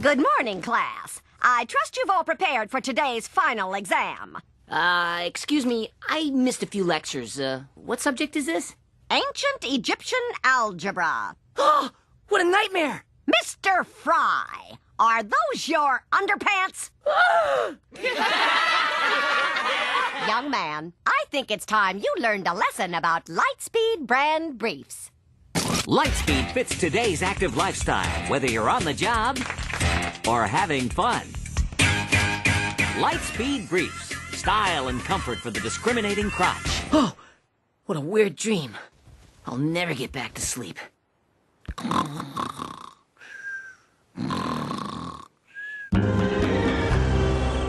Good morning, class. I trust you've all prepared for today's final exam. Excuse me, I missed a few lectures. What subject is this? Ancient Egyptian algebra. Oh, what a nightmare! Mr. Fry, are those your underpants? Young man, I think it's time you learned a lesson about Lightspeed brand briefs. Lightspeed fits today's active lifestyle, whether you're on the job or having fun. Lightspeed briefs, style and comfort for the discriminating crotch. Oh, what a weird dream. I'll never get back to sleep.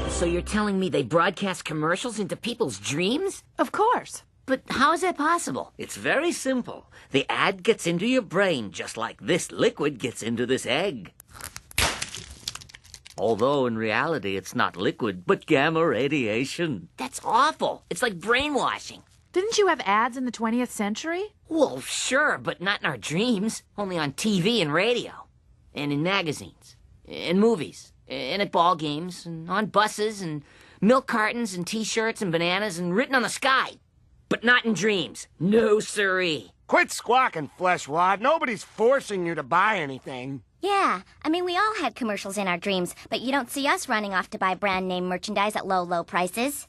So you're telling me they broadcast commercials into people's dreams? Of course. But how is that possible? It's very simple. The ad gets into your brain just like this liquid gets into this egg. Although in reality it's not liquid, but gamma radiation. That's awful. It's like brainwashing. Didn't you have ads in the 20th century? Well, sure, but not in our dreams. Only on TV and radio. And in magazines. And movies. And at ball games. And on buses. And milk cartons. And T-shirts. And bananas. And written on the sky. But not in dreams. No siree. Quit squawking, Fleshwad. Nobody's forcing you to buy anything. Yeah, I mean, we all had commercials in our dreams, but you don't see us running off to buy brand name merchandise at low, low prices.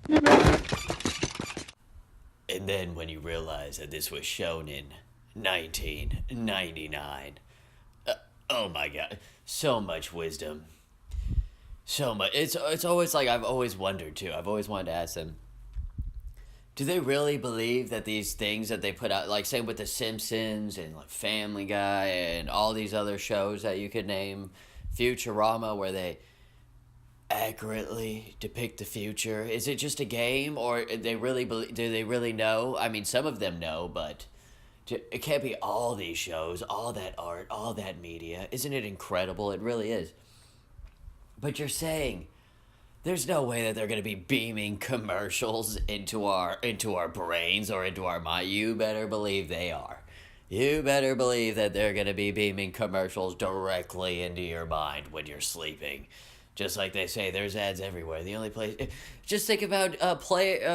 And then when you realize that this was shown in 1999, oh my god, so much wisdom. So much. It's always like I've always wondered too. I've always wanted to ask them, do they really believe that these things that they put out, like same with The Simpsons and like Family Guy and all these other shows that you could name, Futurama, where they accurately depict the future? Is it just a game, or do they really know? I mean, some of them know, but it can't be all these shows, all that art, all that media. Isn't it incredible? It really is. But you're saying there's no way that they're going to be beaming commercials into our brains or into our mind. You better believe they are. You better believe that they're going to be beaming commercials directly into your mind when you're sleeping. Just like they say, there's ads everywhere. The only place... Just think about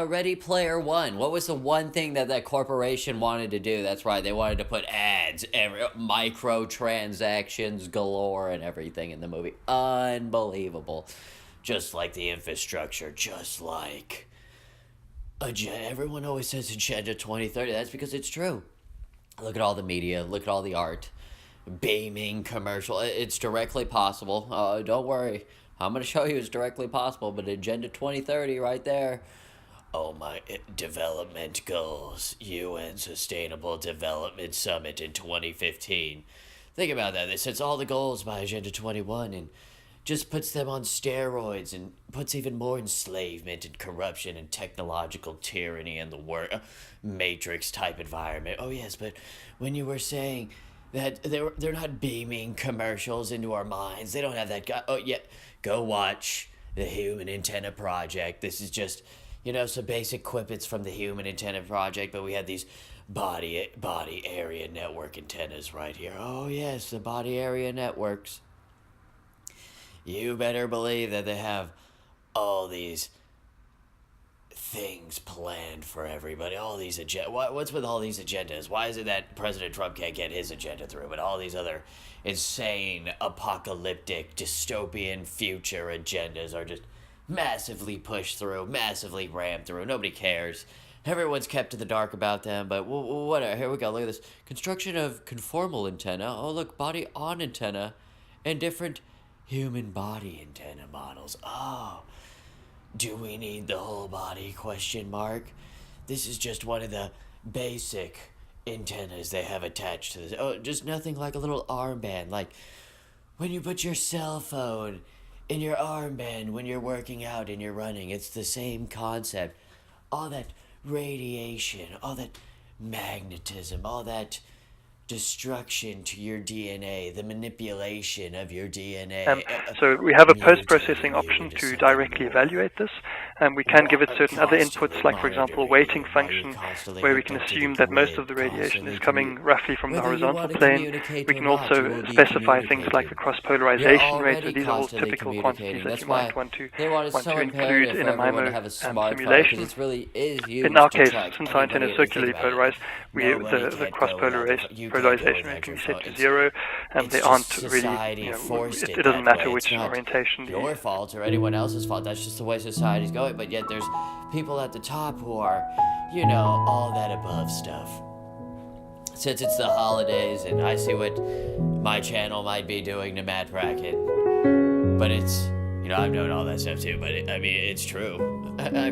Ready Player One. What was the one thing that corporation wanted to do? That's right, they wanted to put ads, microtransactions galore and everything in the movie. Unbelievable. Just like the infrastructure, just like... Everyone always says Agenda 2030. That's because it's true. Look at all the media. Look at all the art. Beaming commercial. It's directly possible. Don't worry. I'm going to show you it's directly possible, but Agenda 2030 right there. Oh my, development goals. UN Sustainable Development Summit in 2015. Think about that. It sets all the goals by Agenda 21 and just puts them on steroids and puts even more enslavement and corruption and technological tyranny in the Matrix type environment. Oh yes, but when you were saying that they're not beaming commercials into our minds, they don't have that guy. Oh yeah, go watch the Human Antenna Project. This is just, some basic quippets from the Human Antenna Project, but we had these body area network antennas right here. Oh yes, the body area networks. You better believe that they have all these things planned for everybody. All these what's with all these agendas? Why is it that President Trump can't get his agenda through, but all these other insane, apocalyptic, dystopian future agendas are just massively pushed through, massively rammed through? Nobody cares. Everyone's kept in the dark about them, but whatever. Here we go. Look at this. Construction of conformal antenna. Oh, look, body on antenna and different human body antenna models. Oh, do we need the whole body, ? This is just one of the basic antennas they have attached to this. Oh, just nothing like a little armband. Like when you put your cell phone in your armband when you're working out and you're running. It's the same concept. All that radiation, all that magnetism, all that destruction to your DNA, the manipulation of your DNA. So we have a post-processing option to directly evaluate this, and we can give it certain other inputs, like for example weighting function, where we can assume that most of the radiation is coming roughly from the horizontal plane. We can also specify things like the cross-polarization rate, so these are all typical quantities that you might want to include in a MIMO simulation. In our case, since our antenna is circularly polarized, the cross-polarization rate can be set to 0, and they aren't really, it doesn't matter which orientation. Your fault or anyone else's fault. That's just the way society's going. But yet there's people at the top who are, all that above stuff. Since it's the holidays and I see what my channel might be doing to Matt Bracken, but it's, I've known all that stuff too, but it's true.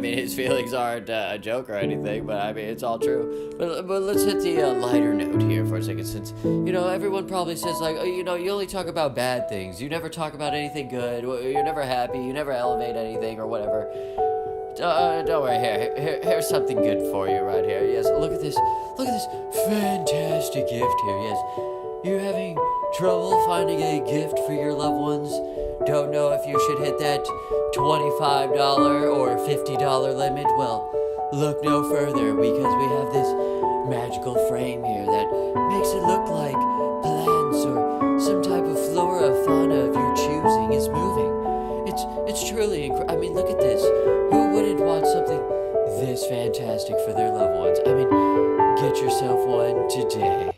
His feelings aren't a joke or anything, but it's all true. But let's hit the lighter note here for a second, since, everyone probably says, like, you only talk about bad things. You never talk about anything good. You're never happy. You never elevate anything or whatever. Don't worry, here's something good for you right here. Yes, look at this fantastic gift here. Yes, you're having trouble finding a gift for your loved ones? Don't know if you should hit that $25 or $50 limit? Well, look no further, because we have this magical frame here that makes it look like plants or some type of flora or fauna of your choosing is moving. It's truly incredible. Look at this. Who wouldn't want something this fantastic for their loved ones? Get yourself one today.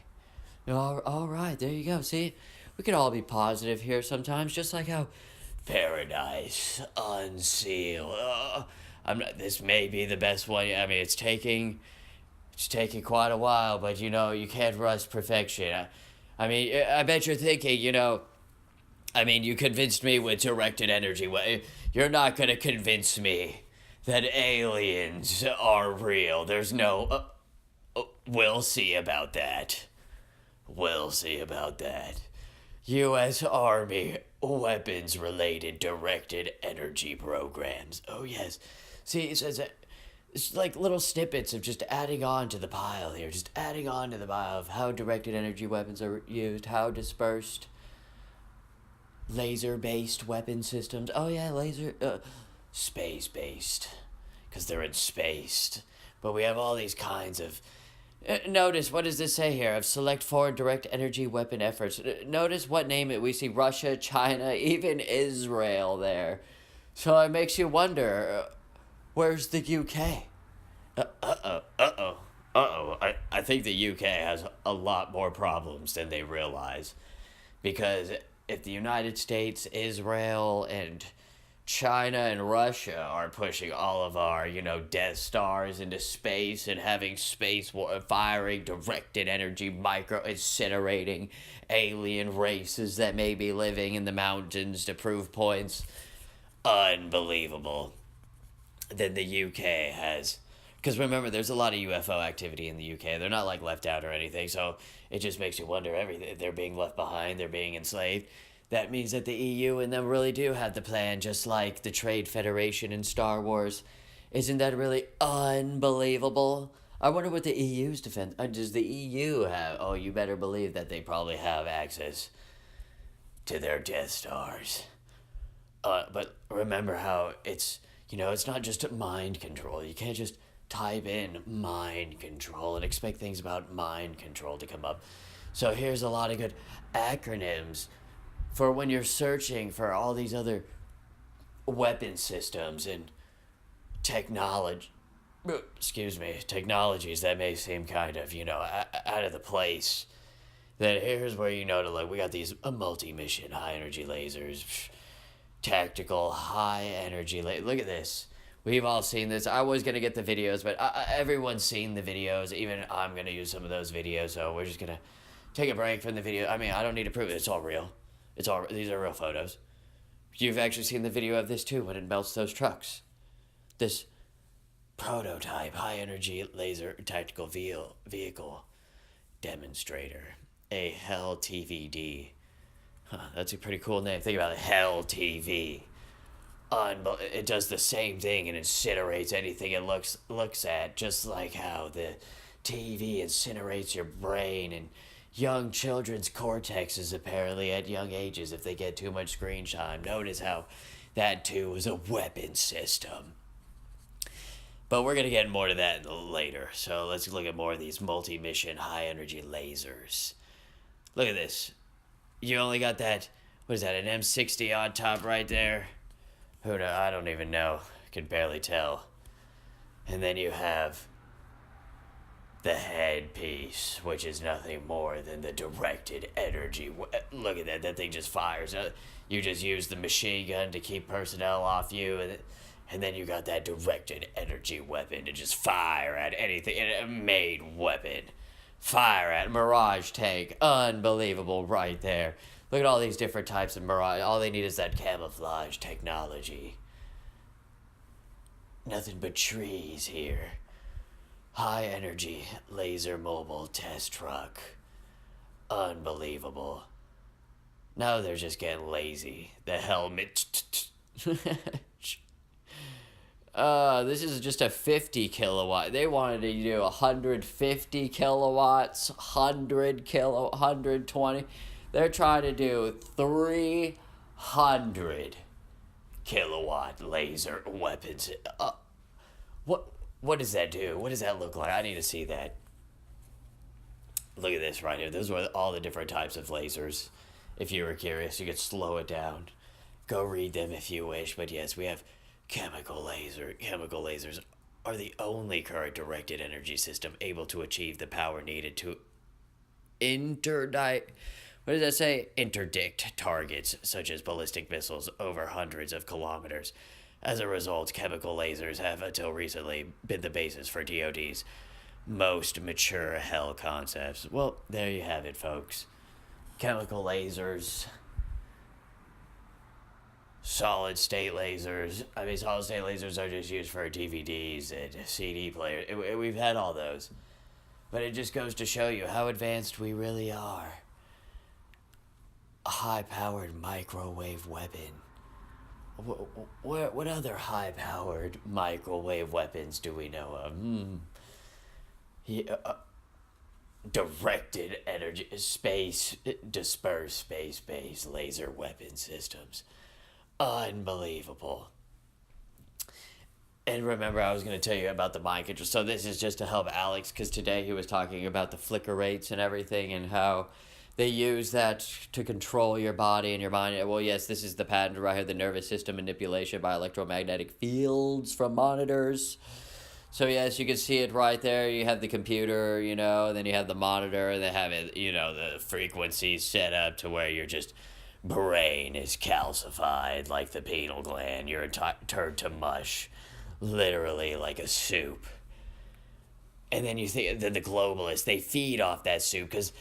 All right, there you go. See, we can all be positive here sometimes, just like how Paradise Unsealed. This may be the best one. It's taking quite a while, but you can't rush perfection. I bet you're thinking, you convinced me with directed energy. You're not gonna convince me that aliens are real. There's no. We'll see about that. U.S. Army weapons-related directed energy programs. Oh, yes. See, it says that it's like little snippets of just adding on to the pile here. Just adding on to the pile of how directed energy weapons are used, how dispersed. Laser-based weapon systems. Oh, yeah, space-based. Because they're in space. But we have all these kinds of... Notice, what does this say here? Of select foreign direct energy weapon efforts. Notice what name it. We see Russia, China, even Israel there. So it makes you wonder, where's the UK? I think the UK has a lot more problems than they realize. Because if the United States, Israel, and China and Russia are pushing all of our, Death Stars into space and having space firing directed energy, micro-incinerating alien races that may be living in the mountains to prove points. Unbelievable. Then the UK has... Because remember, there's a lot of UFO activity in the UK. They're not, left out or anything, so it just makes you wonder everything. They're being left behind. They're being enslaved. That means that the EU and them really do have the plan, just like the Trade Federation in Star Wars. Isn't that really unbelievable? I wonder what the EU's defense... does the EU have... Oh, you better believe that they probably have access to their Death Stars. But remember how it's... it's not just mind control. You can't just type in mind control and expect things about mind control to come up. So here's a lot of good acronyms for when you're searching for all these other weapon systems and technologies that may seem kind of, out of the place. Then here's where we got these multi-mission high-energy lasers, tactical high-energy look at this. We've all seen this. I was going to get the videos, but everyone's seen the videos. Even I'm going to use some of those videos, so we're just going to take a break from the video. I don't need to prove it. It's all real. These are real photos. You've actually seen the video of this too when it melts those trucks. This prototype high-energy laser tactical vehicle demonstrator. A Hell TVD. That's a pretty cool name. Think about it. Hell TV. It does the same thing and incinerates anything it looks at, just like how the TV incinerates your brain and young children's cortexes apparently at young ages if they get too much screen time. Notice how that too is a weapon system. But we're going to get more to that later. So let's look at more of these multi-mission high-energy lasers. Look at this. You only got that, what is that, an M60 on top right there? I don't even know. I can barely tell. And then you have the headpiece, which is nothing more than the directed energy. Look at that. That thing just fires. You just use the machine gun to keep personnel off you, and then you got that directed energy weapon to just fire at anything. A made weapon. Fire at Mirage tank. Unbelievable right there. Look at all these different types of Mirage. All they need is that camouflage technology. Nothing but trees here. High energy laser mobile test truck. Unbelievable. Now they're just getting lazy. The helmet. This is just a 50 kilowatt. They wanted to do 150 kilowatts, 120. They're trying to do 300 kilowatt laser weapons. What does that do? What does that look like? I need to see that. Look at this right here. Those were all the different types of lasers. If you were curious, you could slow it down. Go read them if you wish. But yes, we have chemical laser. Chemical lasers are the only current directed energy system able to achieve the power needed to interdict targets such as ballistic missiles over hundreds of kilometers. As a result, chemical lasers have until recently been the basis for DoD's most mature hell concepts. Well, there you have it, folks. Chemical lasers. Solid state lasers. I mean, solid state lasers are just used for DVDs and CD players. We've had all those. But it just goes to show you how advanced we really are. A high-powered microwave weapon. What other high-powered microwave weapons do we know of? Directed energy, dispersed space-based laser weapon systems. Unbelievable. And remember, I was going to tell you about the mind control. So this is just to help Alex, because today he was talking about the flicker rates and everything and how they use that to control your body and your mind. Well, yes, this is the patent right here, the nervous system manipulation by electromagnetic fields from monitors. So, yes, you can see it right there. You have the computer, and then you have the monitor, and they have it, the frequencies set up to where your just brain is calcified like the pineal gland. You're turned to mush, literally like a soup. And then you think that the globalists, they feed off that soup because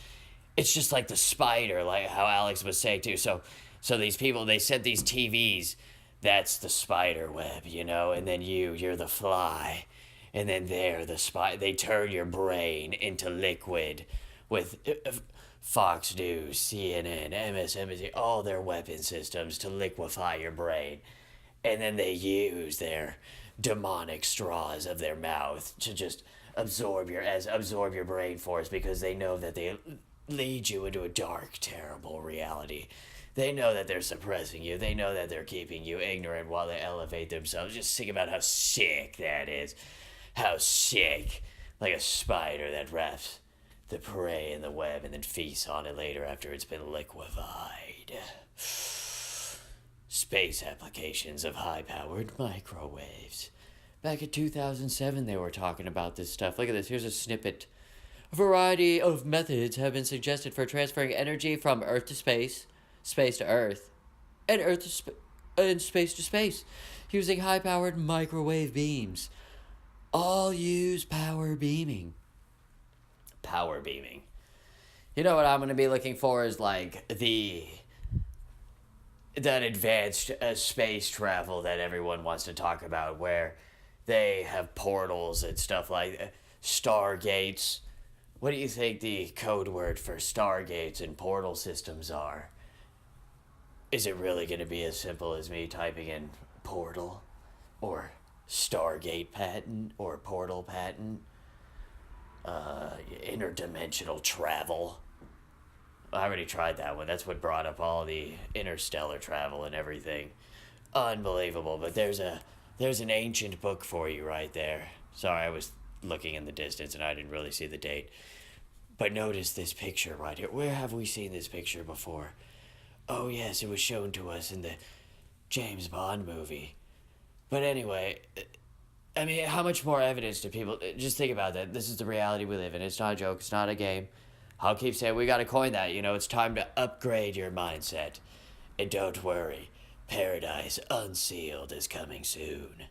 it's just like the spider, like how Alex was saying too. So these people, they set these TVs, that's the spider web, and then you're the fly. And then they're the they turn your brain into liquid with Fox News, CNN, MSNBC, all their weapon systems to liquefy your brain. And then they use their demonic straws of their mouth to just absorb your brain force, because they know that they lead you into a dark, terrible reality. They know that they're suppressing you. They know that they're keeping you ignorant while they elevate themselves. Just think about how sick that is. How sick. Like a spider that wraps the prey in the web and then feasts on it later after it's been liquefied. Space applications of high-powered microwaves. Back in 2007, they were talking about this stuff. Look at this. Here's a snippet. A variety of methods have been suggested for transferring energy from Earth to space, space to Earth, and and space to space, using high-powered microwave beams. All use power beaming. Power beaming. You know what I'm going to be looking for is like that advanced space travel that everyone wants to talk about, where they have portals and stuff like Stargates. What do you think the code word for Stargates and portal systems are? Is it really going to be as simple as me typing in portal or Stargate patent or portal patent? Interdimensional travel. I already tried that one. That's what brought up all the interstellar travel and everything. Unbelievable. But there's an ancient book for you right there. Sorry, I was looking in the distance and I didn't really see the date. But notice this picture right here. Where have we seen this picture before? Oh yes, it was shown to us in the James Bond movie. But anyway, I mean, how much more evidence do people... Just think about that. This is the reality we live in. It's not a joke. It's not a game. I'll keep saying we gotta coin that. You know, it's time to upgrade your mindset. And don't worry, Paradise Unsealed is coming soon.